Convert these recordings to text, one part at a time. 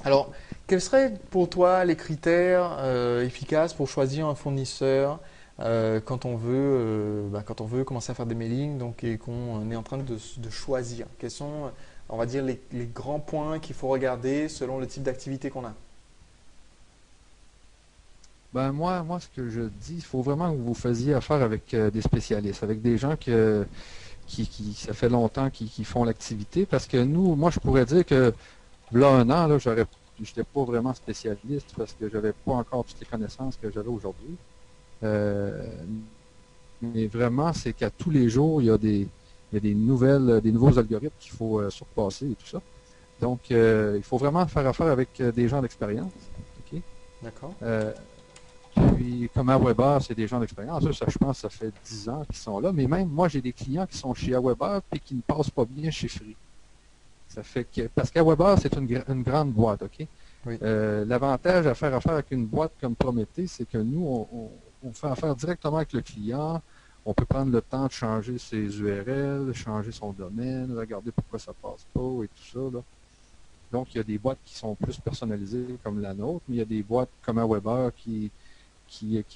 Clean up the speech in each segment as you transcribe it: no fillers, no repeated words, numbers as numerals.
Alors, quels seraient pour toi les critères efficaces pour choisir un fournisseur quand on veut commencer à faire des mailings donc, et qu'on est en train de choisir? Quels sont, on va dire, les grands points qu'il faut regarder selon le type d'activité qu'on a? Ben moi, ce que je dis, il faut vraiment que vous faisiez affaire avec des spécialistes, avec des gens ça fait longtemps qui font l'activité, parce que moi, je pourrais dire que là, un an, là, j'étais pas vraiment spécialiste parce que j'avais pas encore toutes les connaissances que j'avais aujourd'hui. Euh, mais vraiment, c'est qu'à tous les jours, il y a des nouveaux algorithmes qu'il faut surpasser et tout ça. Donc, il faut vraiment faire affaire avec des gens d'expérience. OK? D'accord? Euh, Puis, comme Aweber, c'est des gens d'expérience. Ça, je pense, ça fait 10 ans qu'ils sont là. Mais même moi, j'ai des clients qui sont chez Aweber et qui ne passent pas bien chez Free. Ça fait que, parce qu'Aweber, c'est une grande boîte, OK? Oui. L'avantage à faire affaire avec une boîte comme Prométhée, c'est que nous, on fait affaire directement avec le client. On peut prendre le temps de changer ses URL, changer son domaine, regarder pourquoi ça passe pas et tout ça, là. Donc, il y a des boîtes qui sont plus personnalisées comme la nôtre, mais il y a des boîtes comme Aweber qui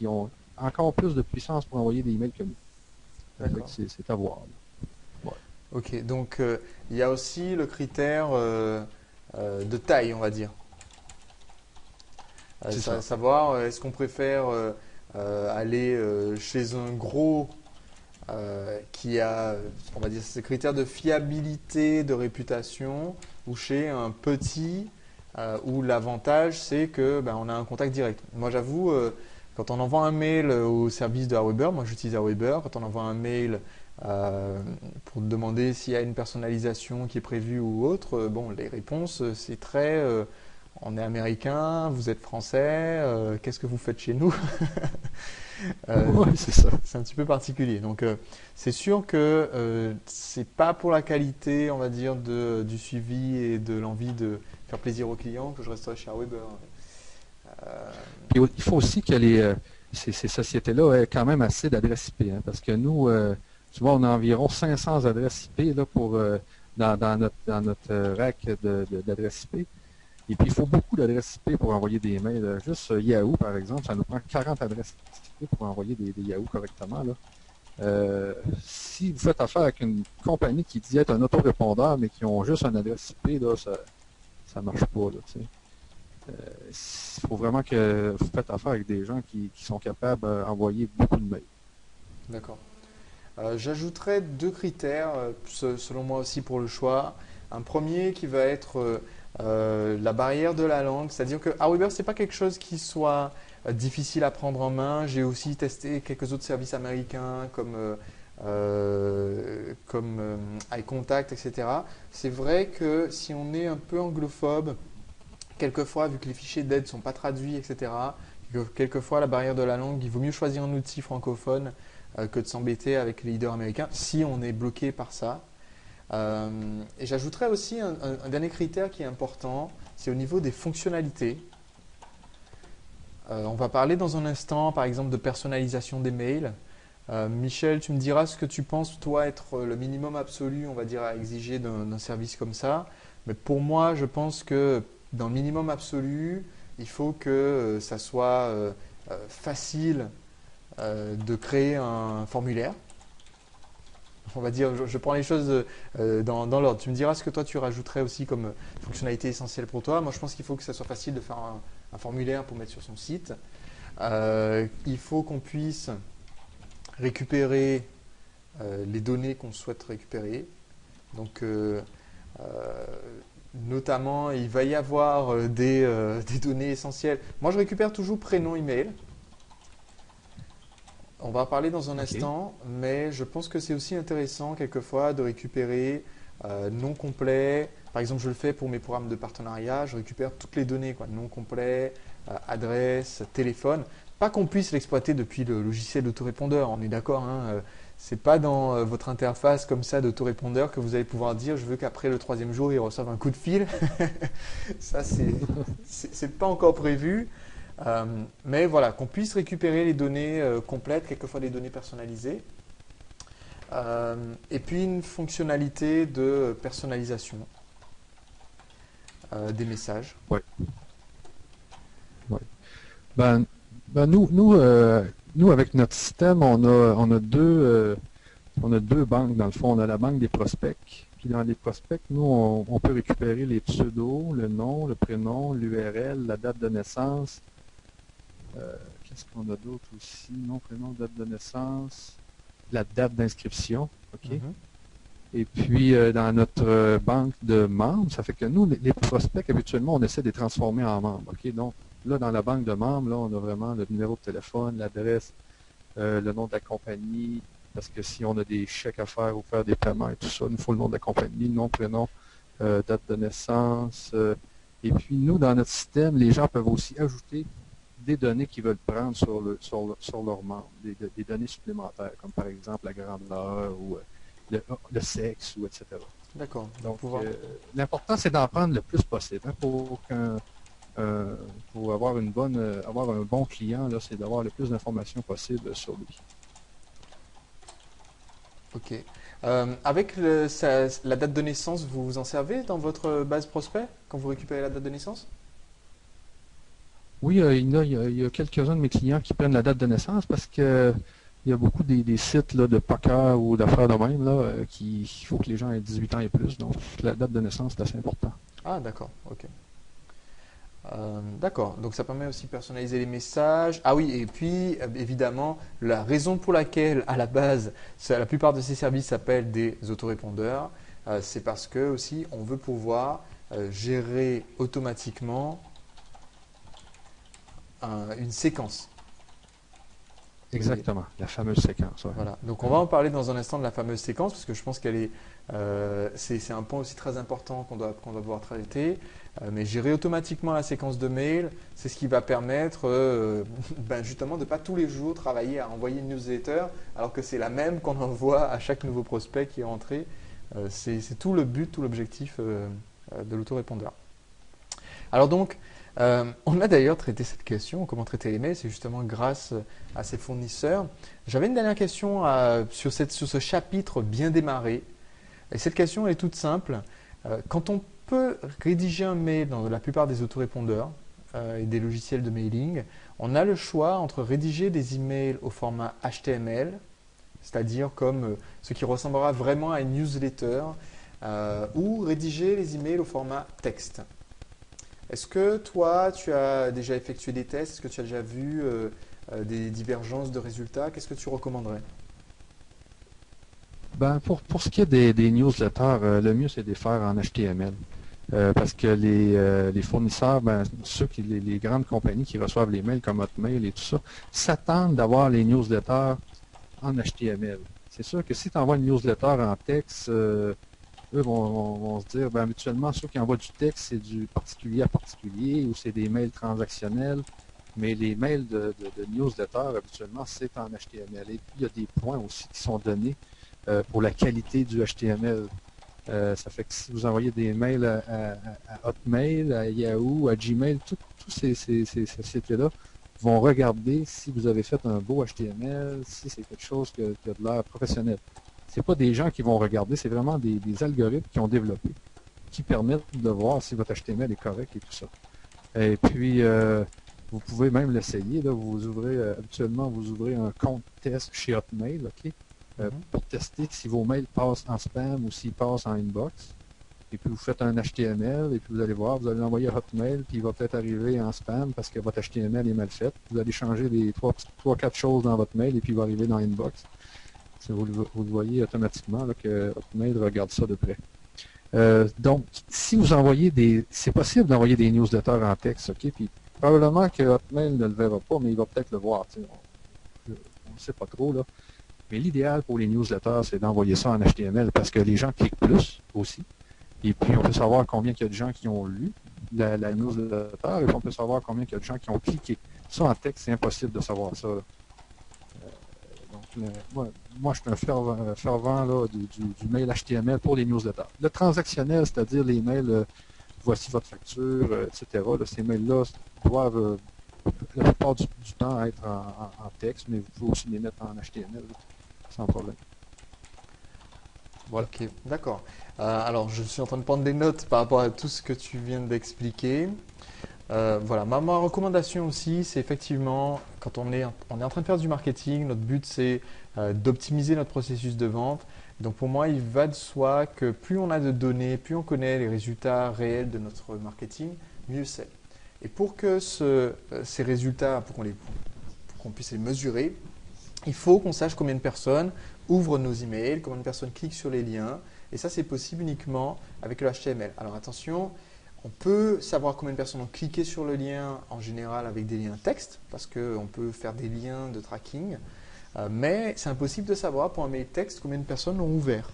ont encore plus de puissance pour envoyer des emails que nous. Ça fait que D'accord. c'est à voir, là. Ouais. Ok, donc il y a aussi le critère de taille, on va dire. C'est ça. Savoir, est-ce qu'on préfère aller chez un gros qui a, on va dire, ces critères de fiabilité, de réputation, ou chez un petit où l'avantage c'est que ben, on a un contact direct. Moi j'avoue, quand on envoie un mail au service de Aweber, moi j'utilise Aweber, quand on envoie un mail pour demander s'il y a une personnalisation qui est prévue ou autre, bon les réponses c'est très on est américain, vous êtes français, qu'est-ce que vous faites chez nous? Oui, c'est ça. C'est un petit peu particulier. Donc, c'est sûr que c'est pas pour la qualité, on va dire, du suivi et de l'envie de faire plaisir aux clients que je resterai chez Weber. Euh, Puis il faut aussi que ces sociétés-là aient quand même assez d'adresses IP, hein, parce que nous, tu vois, on a environ 500 adresses IP là, dans notre rack d'adresses IP. Et puis, il faut beaucoup d'adresses IP pour envoyer des mails. Juste Yahoo, par exemple, ça nous prend 40 adresses IP pour envoyer des Yahoo correctement, là. Si vous faites affaire avec une compagnie qui dit être un autorépondeur, mais qui ont juste une adresse IP, là, ça marche pas, là, tu sais. Il faut vraiment que vous faites affaire avec des gens qui sont capables d'envoyer beaucoup de mails. d'accord. J'ajouterais deux critères, selon moi aussi, pour le choix. Un premier qui va être la barrière de la langue, c'est-à-dire que Aweber, c'est pas quelque chose qui soit difficile à prendre en main. J'ai aussi testé quelques autres services américains comme iContact, etc. C'est vrai que si on est un peu anglophone, quelquefois, vu que les fichiers d'aide ne sont pas traduits, etc., quelquefois la barrière de la langue, il vaut mieux choisir un outil francophone que de s'embêter avec les leaders américains si on est bloqué par ça. Et j'ajouterais aussi un dernier critère qui est important, c'est au niveau des fonctionnalités. On va parler dans un instant, par exemple, de personnalisation des mails. Michel, tu me diras ce que tu penses, toi, être le minimum absolu, on va dire, à exiger d'un service comme ça. Mais pour moi, je pense que dans le minimum absolu, il faut que ça soit facile de créer un formulaire. On va dire, je prends les choses dans l'ordre. Tu me diras ce que toi tu rajouterais aussi comme fonctionnalité essentielle pour toi. Moi, je pense qu'il faut que ça soit facile de faire un formulaire pour mettre sur son site. Il faut qu'on puisse récupérer les données qu'on souhaite récupérer. Donc, euh, notamment, il va y avoir des données essentielles. Moi, je récupère toujours prénom, email. On va en parler dans un OK. instant, mais je pense que c'est aussi intéressant quelquefois de récupérer nom complet. Par exemple, je le fais pour mes programmes de partenariat, je récupère toutes les données, quoi, nom complet, adresse, téléphone. Pas qu'on puisse l'exploiter depuis le logiciel d'autorépondeur, on est d'accord, hein, c'est pas dans votre interface comme ça d'autorépondeur que vous allez pouvoir dire je veux qu'après le troisième jour il reçoive un coup de fil. Ça, c'est pas encore prévu. Mais voilà, qu'on puisse récupérer les données complètes, quelquefois des données personnalisées. Et puis une fonctionnalité de personnalisation. des messages. Ouais. Ouais. Ben, nous, avec notre système, on a deux banques dans le fond. On a la banque des prospects. Puis dans les prospects, nous, on peut récupérer les pseudos, le nom, le prénom, l'URL, la date de naissance. Qu'est-ce qu'on a d'autre aussi? Nom, prénom, date de naissance, la date d'inscription. OK? Mhm. Et puis, dans notre banque de membres, ça fait que nous, les prospects, habituellement, on essaie de les transformer en membres. OK? Donc, là, dans la banque de membres, là, on a vraiment le numéro de téléphone, l'adresse, le nom de la compagnie, parce que si on a des chèques à faire ou faire des paiements et tout ça, il nous faut le nom de la compagnie, nom, prénom, date de naissance. Et puis, nous, dans notre système, les gens peuvent aussi ajouter des données qu'ils veulent prendre sur leurs membres, des données supplémentaires, comme par exemple la grandeur ou le sexe, ou etc. D'accord. Donc, l'important, c'est d'en prendre le plus possible hein, pour avoir avoir un bon client, là, c'est d'avoir le plus d'informations possible sur lui. Ok. Avec la date de naissance, vous vous en servez dans votre base prospect quand vous récupérez la date de naissance? Oui, il y a quelques-uns de mes clients qui prennent la date de naissance parce que il y a beaucoup des sites là, de poker ou d'affaires de même là, il faut que les gens aient 18 ans et plus. Donc, la date de naissance, c'est assez important. Ah, d'accord. Ok. D'accord, donc ça permet aussi de personnaliser les messages. Ah oui, et puis évidemment, la raison pour laquelle à la base, la plupart de ces services s'appellent des autorépondeurs, c'est parce que aussi on veut pouvoir gérer automatiquement une séquence. Exactement, la fameuse séquence. Ouais. Voilà, donc on va en parler dans un instant de la fameuse séquence parce que je pense qu'elle est, c'est un point aussi très important qu'on doit devoir traiter. Mais gérer automatiquement la séquence de mail, c'est ce qui va permettre justement de ne pas tous les jours travailler à envoyer une newsletter alors que c'est la même qu'on envoie à chaque nouveau prospect qui est rentré. C'est tout le but, tout l'objectif de l'autorépondeur. Alors donc, on a d'ailleurs traité cette question, comment traiter les mails, c'est justement grâce à ces fournisseurs. J'avais une dernière question sur ce chapitre bien démarré. Et cette question est toute simple. Quand on peut rédiger un mail dans la plupart des autorépondeurs et des logiciels de mailing, on a le choix entre rédiger des emails au format HTML, c'est-à-dire comme ce qui ressemblera vraiment à une newsletter, ou rédiger les emails au format texte. Est-ce que toi, tu as déjà effectué des tests? Est-ce que tu as déjà vu des divergences de résultats? Qu'est-ce que tu recommanderais? Ben, pour ce qui est des newsletters, le mieux c'est de les faire en HTML. Parce que les fournisseurs, les grandes compagnies qui reçoivent les mails comme Hotmail et tout ça, s'attendent d'avoir les newsletters en HTML. C'est sûr que si tu envoies une newsletter en texte, eux vont se dire, habituellement, ceux qui envoient du texte, c'est du particulier à particulier ou c'est des mails transactionnels. Mais les mails de newsletter, habituellement, c'est en HTML. Et puis, il y a des points aussi qui sont donnés pour la qualité du HTML. Ça fait que si vous envoyez des mails à Hotmail, à Yahoo, à Gmail, tous ces sociétés-là vont regarder si vous avez fait un beau HTML, si c'est quelque chose qui a de l'air professionnel. Ce n'est pas des gens qui vont regarder, c'est vraiment des algorithmes qui ont développé, qui permettent de voir si votre HTML est correct et tout ça. Et puis, vous pouvez même l'essayer. Habituellement, vous ouvrez un compte test chez Hotmail, OK? Pour tester si vos mails passent en spam ou s'ils passent en inbox. Et puis vous faites un HTML et puis vous allez voir, vous allez l'envoyer à Hotmail, puis il va peut-être arriver en spam parce que votre HTML est mal fait. Vous allez changer les 3-4 choses dans votre mail et puis il va arriver dans l'inbox. Vous le voyez automatiquement là, que Hotmail regarde ça de près. Donc, si vous envoyez c'est possible d'envoyer des newsletters en texte, OK? Puis probablement que Hotmail ne le verra pas, mais il va peut-être le voir. On ne sait pas trop, là. Mais l'idéal pour les newsletters, c'est d'envoyer ça en HTML parce que les gens cliquent plus aussi. Et puis, on peut savoir combien il y a de gens qui ont lu la newsletter et puis on peut savoir combien il y a de gens qui ont cliqué. Ça, en texte, c'est impossible de savoir ça. Donc, moi, je suis un fervent là, du mail HTML pour les newsletters. Le transactionnel, c'est-à-dire les mails, voici votre facture, etc. Là, ces mails-là doivent la plupart du temps être en texte, mais vous pouvez aussi les mettre en HTML. Sans problème. Voilà. Ok, d'accord. Alors, je suis en train de prendre des notes par rapport à tout ce que tu viens d'expliquer. Voilà, ma recommandation aussi, c'est effectivement, quand on est en train de faire du marketing, notre but c'est d'optimiser notre processus de vente. Donc pour moi, il va de soi que plus on a de données, plus on connaît les résultats réels de notre marketing, mieux c'est. Et pour que ces résultats, pour qu'on puisse les mesurer, il faut qu'on sache combien de personnes ouvrent nos emails, combien de personnes cliquent sur les liens. Et ça, c'est possible uniquement avec le HTML. Alors attention, on peut savoir combien de personnes ont cliqué sur le lien en général avec des liens texte, parce qu'on peut faire des liens de tracking. Mais c'est impossible de savoir pour un mail texte combien de personnes l'ont ouvert.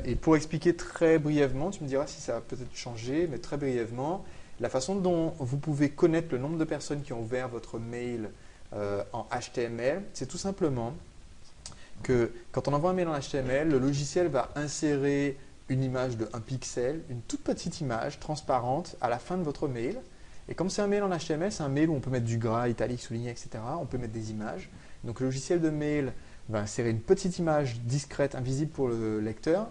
Et pour expliquer très brièvement, tu me diras si ça a peut-être changé, mais très brièvement, la façon dont vous pouvez connaître le nombre de personnes qui ont ouvert votre mail en HTML, c'est tout simplement que quand on envoie un mail en HTML, le logiciel va insérer une image de 1 pixel, une toute petite image transparente à la fin de votre mail. Et comme c'est un mail en HTML, c'est un mail où on peut mettre du gras, italique, souligné, etc. On peut mettre des images. Donc le logiciel de mail va insérer une petite image discrète, invisible pour le lecteur,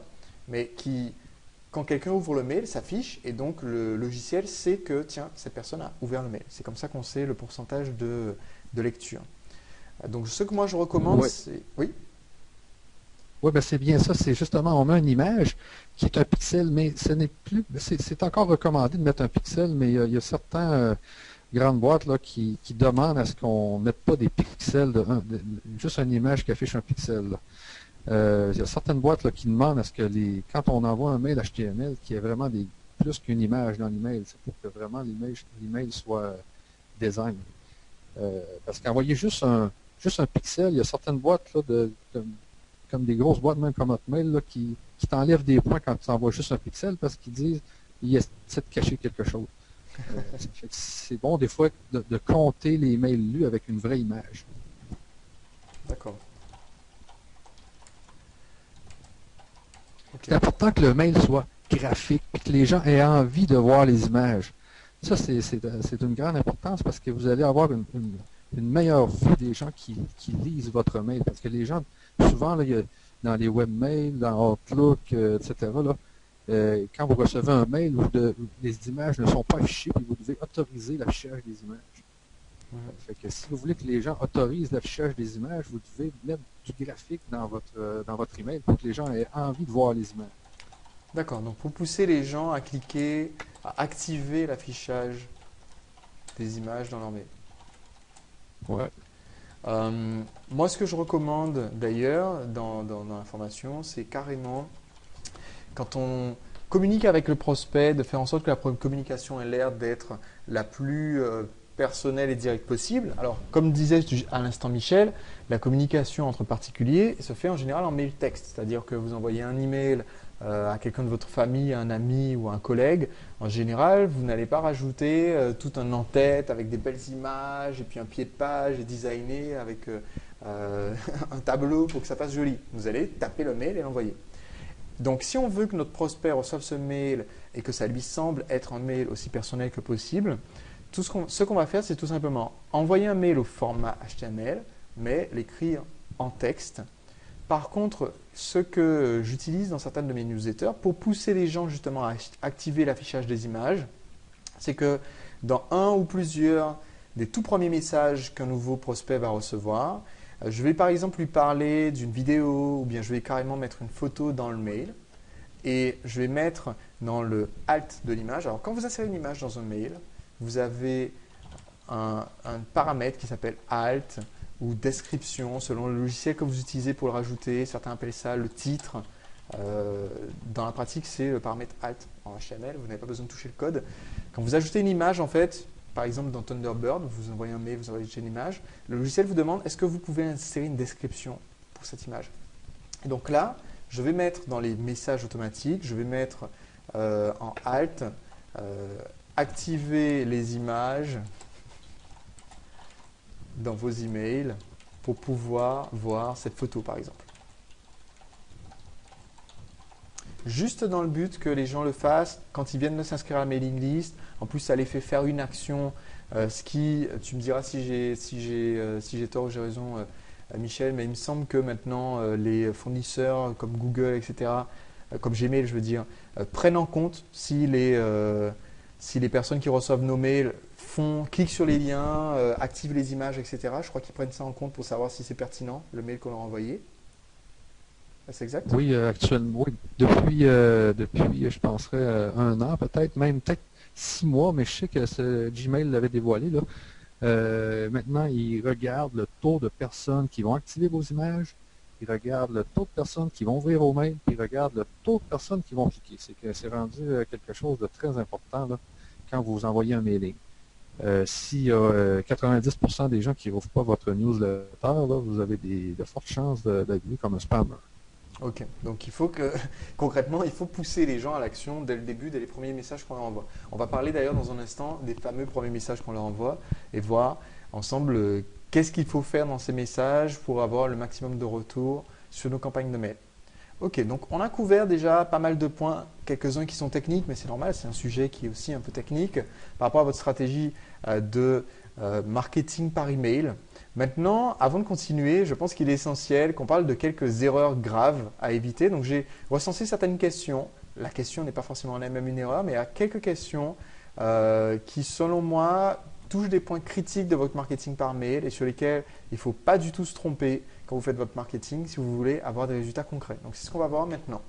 mais qui, quand quelqu'un ouvre le mail, s'affiche et donc le logiciel sait que, tiens, cette personne a ouvert le mail. C'est comme ça qu'on sait le pourcentage de lecture. Donc ce que moi je recommande, Ouais. c'est… Oui. Oui, ben c'est bien ça. C'est justement, on met une image qui est un pixel, mais ce n'est plus. C'est encore recommandé de mettre un pixel, mais il y a certains grandes boîtes là, qui demandent à ce qu'on ne mette pas des pixels, juste une image qui affiche un pixel. Là. Il y a certaines boîtes là, qui demandent à ce que quand on envoie un mail HTML, qu'il y ait vraiment plus qu'une image dans l'email. C'est pour que vraiment l'email soit design. Parce qu'envoyer juste un pixel, il y a certaines boîtes là, comme des grosses boîtes, même comme Hotmail, là, qui t'enlèvent des points quand tu envoies juste un pixel parce qu'ils disent qu'ils essaient de cacher quelque chose. C'est bon des fois de compter les mails lus avec une vraie image. D'accord. Ok. C'est important que le mail soit graphique et que les gens aient envie de voir les images. Ça, c'est une grande importance parce que vous allez avoir une meilleure vue des gens qui lisent votre mail. Parce que les gens, souvent, là, dans les webmails, dans Outlook, etc., là, quand vous recevez un mail où les images ne sont pas affichées, puis vous devez autoriser l'affichage des images. Ouais. Fait que si vous voulez que les gens autorisent l'affichage des images, vous devez mettre du graphique dans votre email pour que les gens aient envie de voir les images. D'accord. Donc pour pousser les gens à cliquer, à activer l'affichage des images dans leur mail. Ouais. Moi, ce que je recommande d'ailleurs dans la formation, c'est carrément quand on communique avec le prospect, de faire en sorte que la communication ait l'air d'être la plus personnelle et directe possible. Alors, comme disait à l'instant Michel, la communication entre particuliers se fait en général en mail texte, c'est-à-dire que vous envoyez un email à quelqu'un de votre famille, à un ami ou à un collègue. En général, vous n'allez pas rajouter tout un en-tête avec des belles images et puis un pied de page designé avec un tableau pour que ça fasse joli. Vous allez taper le mail et l'envoyer. Donc, si on veut que notre prospect reçoive ce mail et que ça lui semble être un mail aussi personnel que possible, ce qu'on va faire, c'est tout simplement envoyer un mail au format HTML, mais l'écrire en texte. Par contre, ce que j'utilise dans certaines de mes newsletters pour pousser les gens justement à activer l'affichage des images, c'est que dans un ou plusieurs des tout premiers messages qu'un nouveau prospect va recevoir, je vais par exemple lui parler d'une vidéo ou bien je vais carrément mettre une photo dans le mail et je vais mettre dans le alt de l'image. Alors quand vous insérez une image dans un mail, vous avez un paramètre qui s'appelle alt ou description selon le logiciel que vous utilisez pour le rajouter. Certains appellent ça le titre. Dans la pratique, c'est le paramètre alt en HTML. Vous n'avez pas besoin de toucher le code. Quand vous ajoutez une image, en fait, par exemple dans Thunderbird, vous envoyez un mail, vous envoyez une image, le logiciel vous demande est-ce que vous pouvez insérer une description pour cette image. Et donc là, je vais mettre dans les messages automatiques, je vais mettre en alt, activer les images dans vos emails pour pouvoir voir cette photo par exemple. Juste dans le but que les gens le fassent quand ils viennent de s'inscrire à la mailing list. En plus, ça les fait faire une action, ce qui, tu me diras si j'ai tort ou j'ai raison, Michel, mais il me semble que maintenant les fournisseurs comme Google, etc., comme Gmail, je veux dire, prennent en compte si les personnes qui reçoivent nos mails cliquent sur les liens, activent les images, etc. Je crois qu'ils prennent ça en compte pour savoir si c'est pertinent, le mail qu'on leur a envoyé. C'est exact? Oui, actuellement, oui. Depuis, je penserais, 1 an, peut-être, même peut-être 6 mois, mais je sais que Gmail l'avait dévoilé, là. Maintenant, ils regardent le taux de personnes qui vont activer vos images, ils regardent le taux de personnes qui vont ouvrir vos mails, puis ils regardent le taux de personnes qui vont cliquer. C'est que c'est rendu quelque chose de très important là, quand vous envoyez un mailing. S'il y a 90% des gens qui n'ouvrent pas votre newsletter, là, vous avez de fortes chances d'être vu comme un spammer. Ok, donc il faut que concrètement, il faut pousser les gens à l'action dès le début, dès les premiers messages qu'on leur envoie. On va parler d'ailleurs dans un instant des fameux premiers messages qu'on leur envoie et voir ensemble qu'est-ce qu'il faut faire dans ces messages pour avoir le maximum de retours sur nos campagnes de mail. Ok, donc on a couvert déjà pas mal de points, quelques-uns qui sont techniques, mais c'est normal, c'est un sujet qui est aussi un peu technique par rapport à votre stratégie de marketing par email. Maintenant, avant de continuer, je pense qu'il est essentiel qu'on parle de quelques erreurs graves à éviter. Donc j'ai recensé certaines questions. La question n'est pas forcément même une erreur, mais il y a quelques questions qui, selon moi, touchent des points critiques de votre marketing par mail et sur lesquels il ne faut pas du tout se tromper quand vous faites votre marketing si vous voulez avoir des résultats concrets. Donc c'est ce qu'on va voir maintenant.